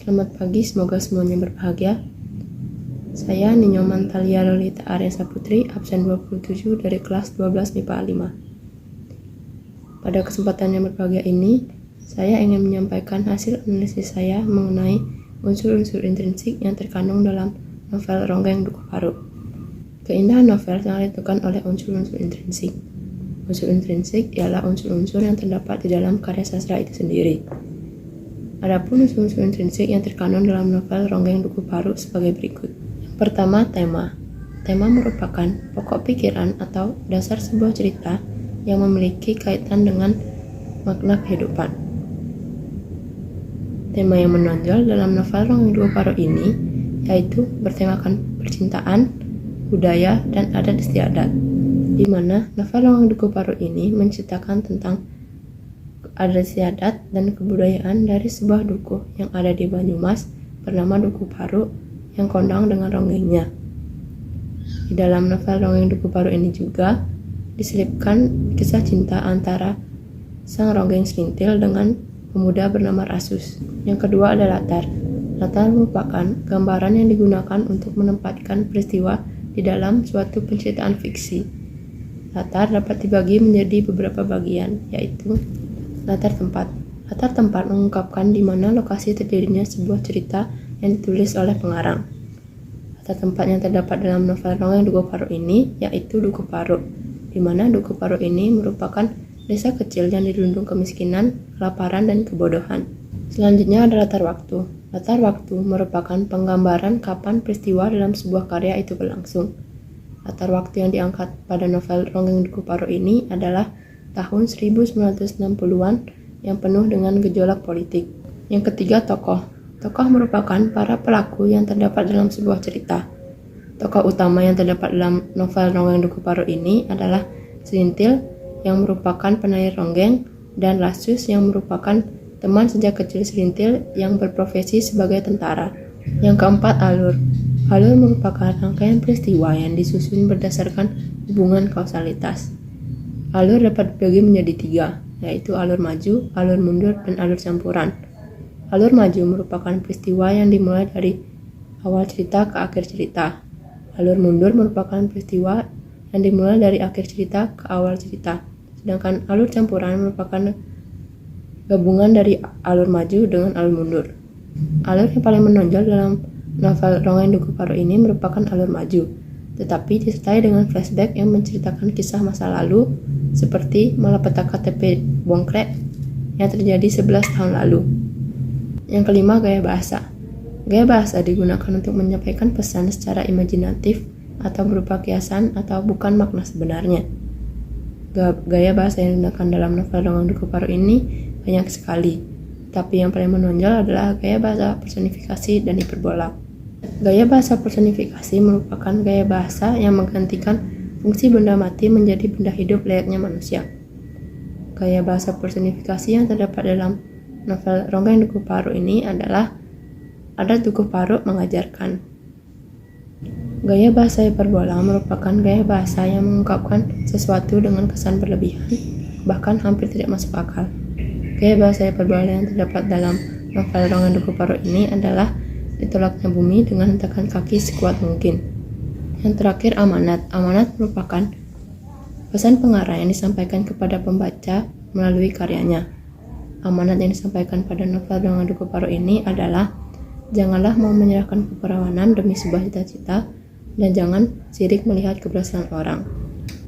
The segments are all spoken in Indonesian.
Selamat pagi, semoga semuanya berbahagia. Saya Ninyoman Thalia Lolita Arya Saputri, absen 27 dari kelas 12 MIPA 5. Pada kesempatan yang berbahagia ini, saya ingin menyampaikan hasil analisis saya mengenai unsur-unsur intrinsik yang terkandung dalam novel Ronggeng Dukuh Paruk. Keindahan novel sangat ditentukan oleh unsur-unsur intrinsik. Unsur intrinsik ialah unsur-unsur yang terdapat di dalam karya sastra itu sendiri. Adapun unsur-unsur intrinsik yang terkandung dalam novel Ronggeng Dukuh Paruk sebagai berikut. Yang pertama, tema. Tema merupakan pokok pikiran atau dasar sebuah cerita yang memiliki kaitan dengan makna kehidupan. Tema yang menonjol dalam novel Ronggeng Dukuh Paruk ini yaitu bertemakan percintaan, budaya, dan adat istiadat, di mana novel Ronggeng Dukuh Paruk ini menceritakan tentang adat istiadat dan kebudayaan dari sebuah dukuh yang ada di Banyumas bernama Dukuh Paruk yang kondang dengan ronggengnya. Di dalam novel Ronggeng Dukuh Paruk ini juga diselipkan kisah cinta antara sang ronggeng selintil dengan pemuda bernama Rasus. Yang kedua ada latar. Latar merupakan gambaran yang digunakan untuk menempatkan peristiwa di dalam suatu penceritaan fiksi. Latar dapat dibagi menjadi beberapa bagian, yaitu latar tempat. Latar tempat mengungkapkan di mana lokasi terdirinya sebuah cerita yang ditulis oleh pengarang. Latar tempat yang terdapat dalam novel Ronggeng Dukuh Paruk ini yaitu Dukuh Paruk, di mana Dukuh Paruk ini merupakan desa kecil yang dirundung kemiskinan, kelaparan, dan kebodohan. Selanjutnya ada latar waktu. Latar waktu merupakan penggambaran kapan peristiwa dalam sebuah karya itu berlangsung. Latar waktu yang diangkat pada novel Ronggeng Dukuh Paruk ini adalah tahun 1960-an yang penuh dengan gejolak politik. Yang ketiga, tokoh. Tokoh merupakan para pelaku yang terdapat dalam sebuah cerita. Tokoh utama yang terdapat dalam novel Ronggeng Dukuh Paruk ini adalah Selintil yang merupakan penair ronggeng dan Rasus yang merupakan teman sejak kecil Selintil yang berprofesi sebagai tentara. Yang keempat, alur. Alur merupakan rangkaian peristiwa yang disusun berdasarkan hubungan kausalitas. Alur dapat dibagi menjadi 3, yaitu alur maju, alur mundur, dan alur campuran. Alur maju merupakan peristiwa yang dimulai dari awal cerita ke akhir cerita. Alur mundur merupakan peristiwa yang dimulai dari akhir cerita ke awal cerita. Sedangkan alur campuran merupakan gabungan dari alur maju dengan alur mundur. Alur yang paling menonjol dalam novel Ronggeng Dukuh Paruk ini merupakan alur maju, tetapi disertai dengan flashback yang menceritakan kisah masa lalu seperti malapetaka KTP Bongkrek yang terjadi 11 tahun lalu. Yang kelima, gaya bahasa. Gaya bahasa digunakan untuk menyampaikan pesan secara imajinatif atau berupa kiasan atau bukan makna sebenarnya. Gaya bahasa yang digunakan dalam novel Ronggeng Dukuh Paruk ini banyak sekali, tapi yang paling menonjol adalah gaya bahasa personifikasi dan hiperbola. Gaya bahasa personifikasi merupakan gaya bahasa yang menggantikan fungsi benda mati menjadi benda hidup layaknya manusia. Gaya bahasa personifikasi yang terdapat dalam novel Ronggeng Dukuh Paruk ini adalah adat Dukuh Paruk mengajarkan. Gaya bahasa hiperbola merupakan gaya bahasa yang mengungkapkan sesuatu dengan kesan berlebihan, bahkan hampir tidak masuk akal. Gaya bahasa hiperbola yang terdapat dalam novel Ronggeng Dukuh Paruk ini adalah ditolaknya bumi dengan hentakan kaki sekuat mungkin. Yang terakhir, amanat. Amanat merupakan pesan pengarang yang disampaikan kepada pembaca melalui karyanya. Amanat yang disampaikan pada novel Ronggeng Dukuh Paruk ini adalah janganlah mau menyerahkan keperawanan demi sebuah cita-cita, dan jangan sirik melihat keberhasilan orang.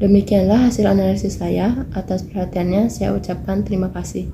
Demikianlah hasil analisis saya. Atas perhatiannya saya ucapkan terima kasih.